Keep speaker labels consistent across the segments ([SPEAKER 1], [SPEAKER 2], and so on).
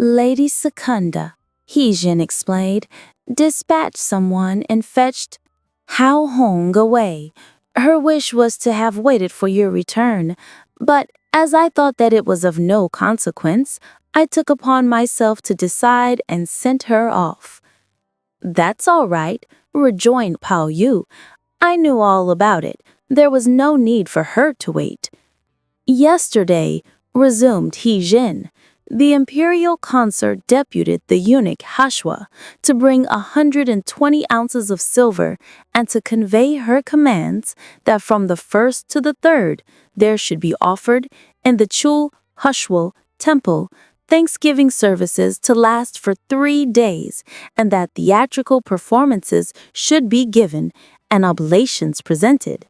[SPEAKER 1] Lady Secunda, Heejin explained, dispatched someone and fetched Hao Hong away. Her wish was to have waited for your return, but as I thought that it was of no consequence, I took upon myself to decide and sent her off. That's all right, rejoined Pao Yu. I knew all about it. There was no need for her to wait. Yesterday, resumed He Jin, the imperial consort deputed the eunuch Hashua to bring 120 ounces of silver and to convey her commands that from the 1st to the 3rd there should be offered in the Chul Hushwal temple Thanksgiving services to last for 3 days, and that theatrical performances should be given and oblations presented.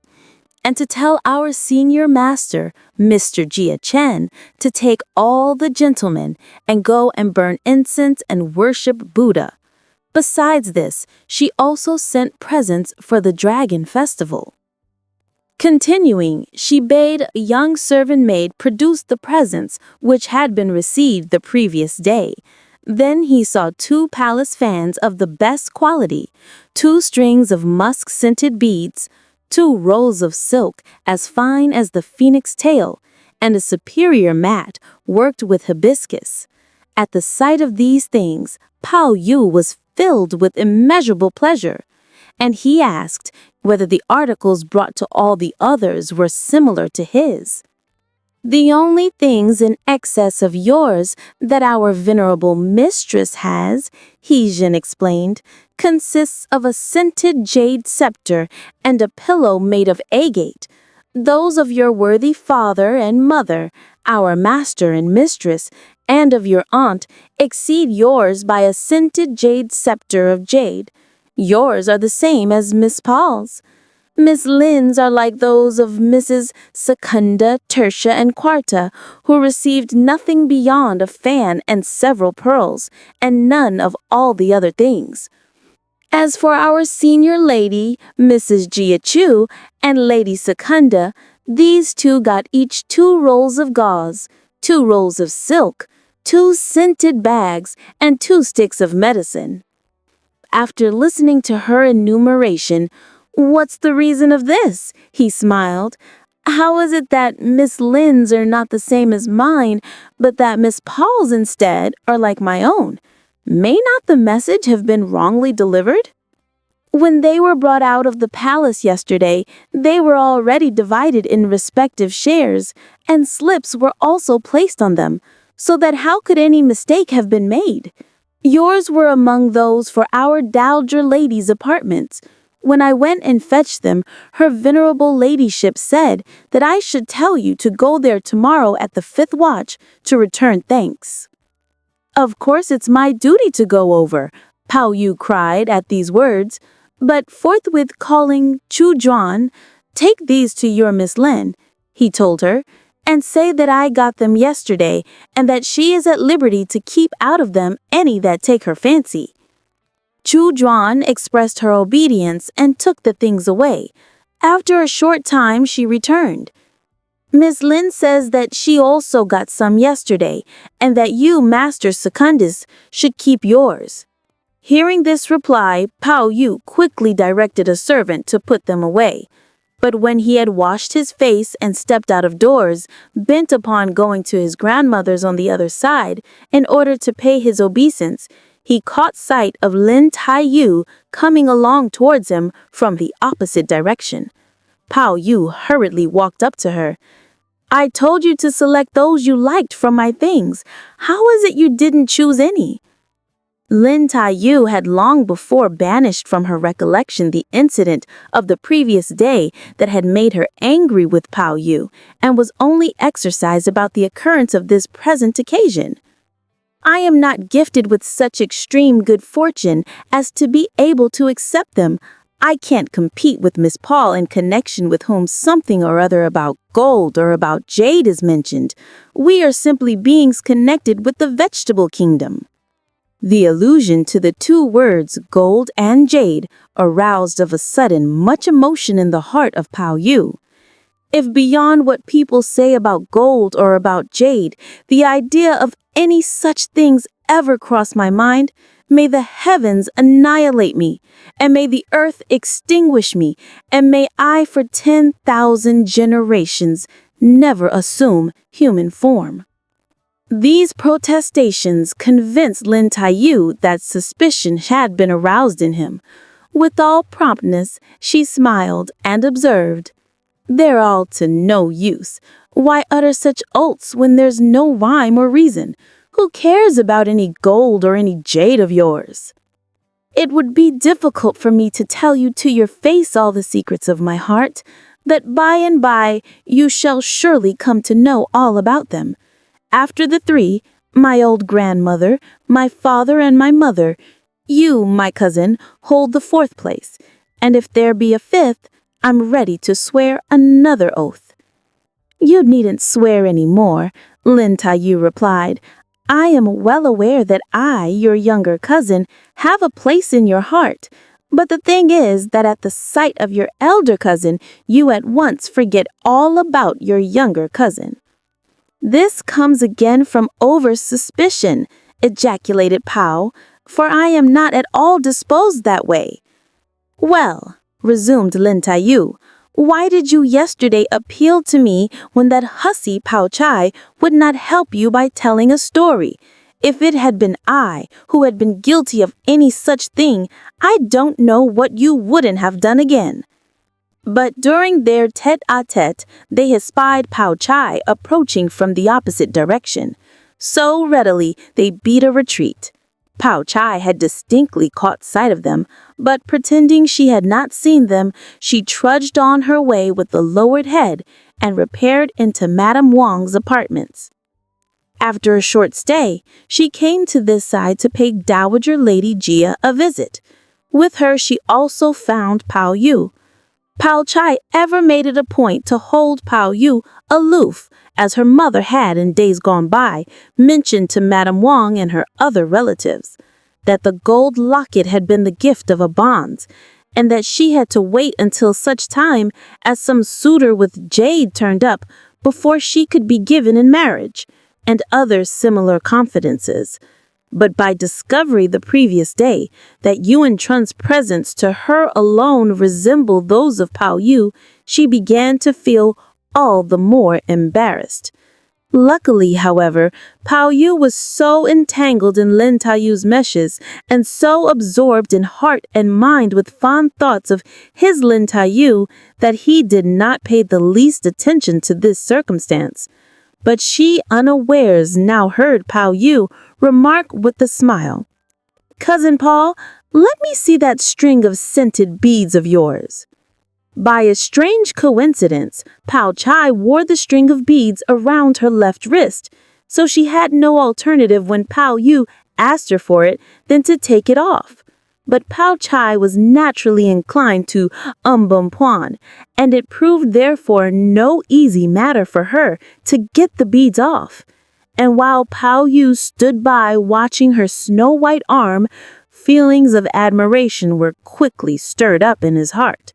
[SPEAKER 1] And to tell our senior master, Mr. Jia Chen, to take all the gentlemen and go and burn incense and worship Buddha. Besides this, she also sent presents for the Dragon Festival. Continuing, she bade a young servant maid produce the presents which had been received the previous day. Then he saw 2 palace fans of the best quality, 2 strings of musk-scented beads, 2 rolls of silk as fine as the phoenix tail, and a superior mat worked with hibiscus. At the sight of these things, Pao Yu was filled with immeasurable pleasure, and he asked whether the articles brought to all the others were similar to his. The only things in excess of yours that our venerable mistress has, Heejin explained, consists of a scented jade scepter and a pillow made of agate. Those of your worthy father and mother, our master and mistress, and of your aunt exceed yours by a scented jade scepter of jade. Yours are the same as Miss Paul's. Miss Lin's are like those of Mrs. Secunda, Tertia, and Quarta, who received nothing beyond a fan and several pearls, and none of all the other things. As for our senior lady, Mrs. Jia Chu, and Lady Secunda, these 2 got each 2 rolls of gauze, 2 rolls of silk, 2 scented bags, and 2 sticks of medicine. After listening to her enumeration, "What's the reason of this?" he smiled. "How is it that Miss Lin's are not the same as mine, but that Miss Paul's instead are like my own? May not the message have been wrongly delivered?" When they were brought out of the palace yesterday, they were already divided in respective shares, and slips were also placed on them, so that how could any mistake have been made? Yours were among those for our dowager lady's apartments. When I went and fetched them, her venerable ladyship said that I should tell you to go there tomorrow at the 5th watch to return thanks. Of course it's my duty to go over, Pao Yu cried at these words, but forthwith calling Chu Juan, "Take these to your Miss Lin," he told her, "and say that I got them yesterday and that she is at liberty to keep out of them any that take her fancy." Chu Juan expressed her obedience and took the things away. After a short time she returned. "Miss Lin says that she also got some yesterday, and that you, Master Secundus, should keep yours." Hearing this reply, Pao Yu quickly directed a servant to put them away. But when he had washed his face and stepped out of doors, bent upon going to his grandmother's on the other side in order to pay his obeisance, he caught sight of Lin Tai Yu coming along towards him from the opposite direction. Pao Yu hurriedly walked up to her. "I told you to select those you liked from my things. How is it you didn't choose any?" Lin Tai Yu had long before banished from her recollection the incident of the previous day that had made her angry with Pao Yu, and was only exercised about the occurrence of this present occasion. "I am not gifted with such extreme good fortune as to be able to accept them. I can't compete with Miss Paul in connection with whom something or other about gold or about jade is mentioned. We are simply beings connected with the vegetable kingdom." The allusion to the 2 words gold and jade aroused of a sudden much emotion in the heart of Pao Yu. If beyond what people say about gold or about jade, the idea of any such things ever cross my mind, may the heavens annihilate me, and may the earth extinguish me, and may I for 10,000 generations never assume human form. These protestations convinced Lin Taiyu that suspicion had been aroused in him. With all promptness, she smiled and observed, "They're all to no use. Why utter such oaths when there's no rhyme or reason? Who cares about any gold or any jade of yours? It would be difficult for me to tell you to your face all the secrets of my heart, that by and by you shall surely come to know all about them. After the three, my old grandmother, my father, and my mother, you, my cousin, hold the fourth place, and if there be a fifth, I'm ready to swear another oath." "You needn't swear any more," Lin Taiyu replied. "I am well aware that I, your younger cousin, have a place in your heart, but the thing is that at the sight of your elder cousin, you at once forget all about your younger cousin." "This comes again from over-suspicion," ejaculated Pao, "for I am not at all disposed that way." "Well," resumed Lin Taiyu, "why did you yesterday appeal to me when that hussy Pao Chai would not help you by telling a story? If it had been I who had been guilty of any such thing, I don't know what you wouldn't have done again." But during their tete-a-tete, they espied Pao Chai approaching from the opposite direction. So readily they beat a retreat. Pao Chai had distinctly caught sight of them, but pretending she had not seen them, she trudged on her way with a lowered head and repaired into Madame Wang's apartments. After a short stay, she came to this side to pay Dowager Lady Jia a visit. With her she also found Pao Yu. Pao Chai ever made it a point to hold Pao Yu aloof, as her mother had in days gone by mentioned to Madame Wang and her other relatives, that the gold locket had been the gift of a bonze, and that she had to wait until such time as some suitor with jade turned up before she could be given in marriage, and other similar confidences. But by discovery the previous day that Yuan Trun's presents to her alone resembled those of Pao Yu, she began to feel all the more embarrassed. Luckily, however, Pao Yu was so entangled in Lin Taiyu's meshes and so absorbed in heart and mind with fond thoughts of his Lin Taiyu that he did not pay the least attention to this circumstance. But she unawares now heard Pao Yu remark with a smile, "Cousin Paul, let me see that string of scented beads of yours." By a strange coincidence, Pao Chai wore the string of beads around her left wrist, so she had no alternative when Pao Yu asked her for it than to take it off. But Pao Chai was naturally inclined to embonpoint, and it proved therefore no easy matter for her to get the beads off. And while Pao Yu stood by watching her snow-white arm, feelings of admiration were quickly stirred up in his heart.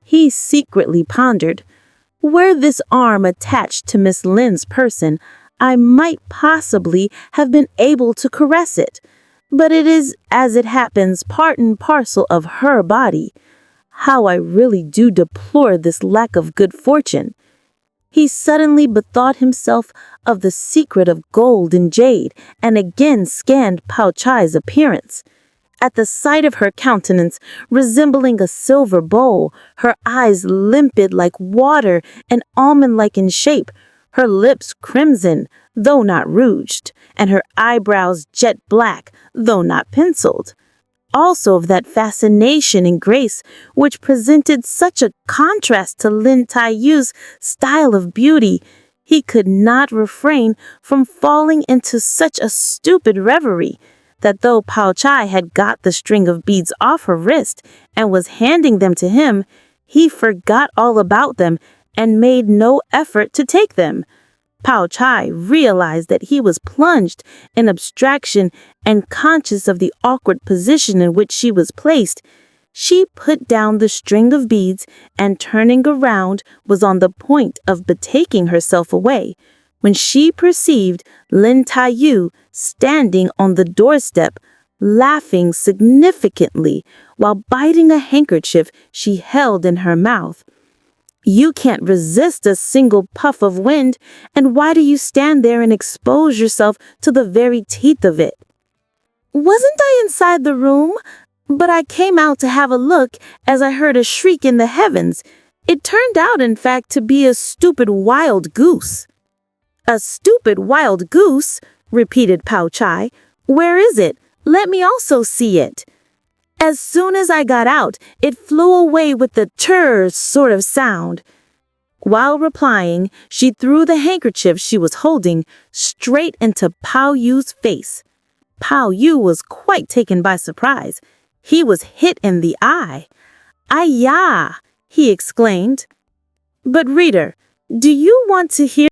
[SPEAKER 1] He secretly pondered, "Were this arm attached to Miss Lin's person, I might possibly have been able to caress it. But it is, as it happens, part and parcel of her body. How I really do deplore this lack of good fortune." He suddenly bethought himself of the secret of gold and jade, and again scanned Pao Chai's appearance. At the sight of her countenance, resembling a silver bowl, her eyes limpid like water and almond-like in shape, her lips crimson, though not rouged, and her eyebrows jet black, though not penciled. Also of that fascination and grace which presented such a contrast to Lin Taiyu's style of beauty, he could not refrain from falling into such a stupid reverie, that though Pao Chai had got the string of beads off her wrist and was handing them to him, he forgot all about them and made no effort to take them. Pao Chai realized that he was plunged in abstraction and conscious of the awkward position in which she was placed. She put down the string of beads and, turning around, was on the point of betaking herself away, when she perceived Lin Taiyu standing on the doorstep, laughing significantly while biting a handkerchief she held in her mouth. You can't resist a single puff of wind, and why do you stand there and expose yourself to the very teeth of it? Wasn't I inside the room? But I came out to have a look as I heard a shriek in the heavens. It turned out, in fact, to be a stupid wild goose. A stupid wild goose? Repeated Pao Chai. Where is it? Let me also see it. As soon as I got out, it flew away with a churr sort of sound. While replying, she threw the handkerchief she was holding straight into Pao Yu's face. Pao Yu was quite taken by surprise. He was hit in the eye. "Ay-ya!" he exclaimed. But reader, do you want to hear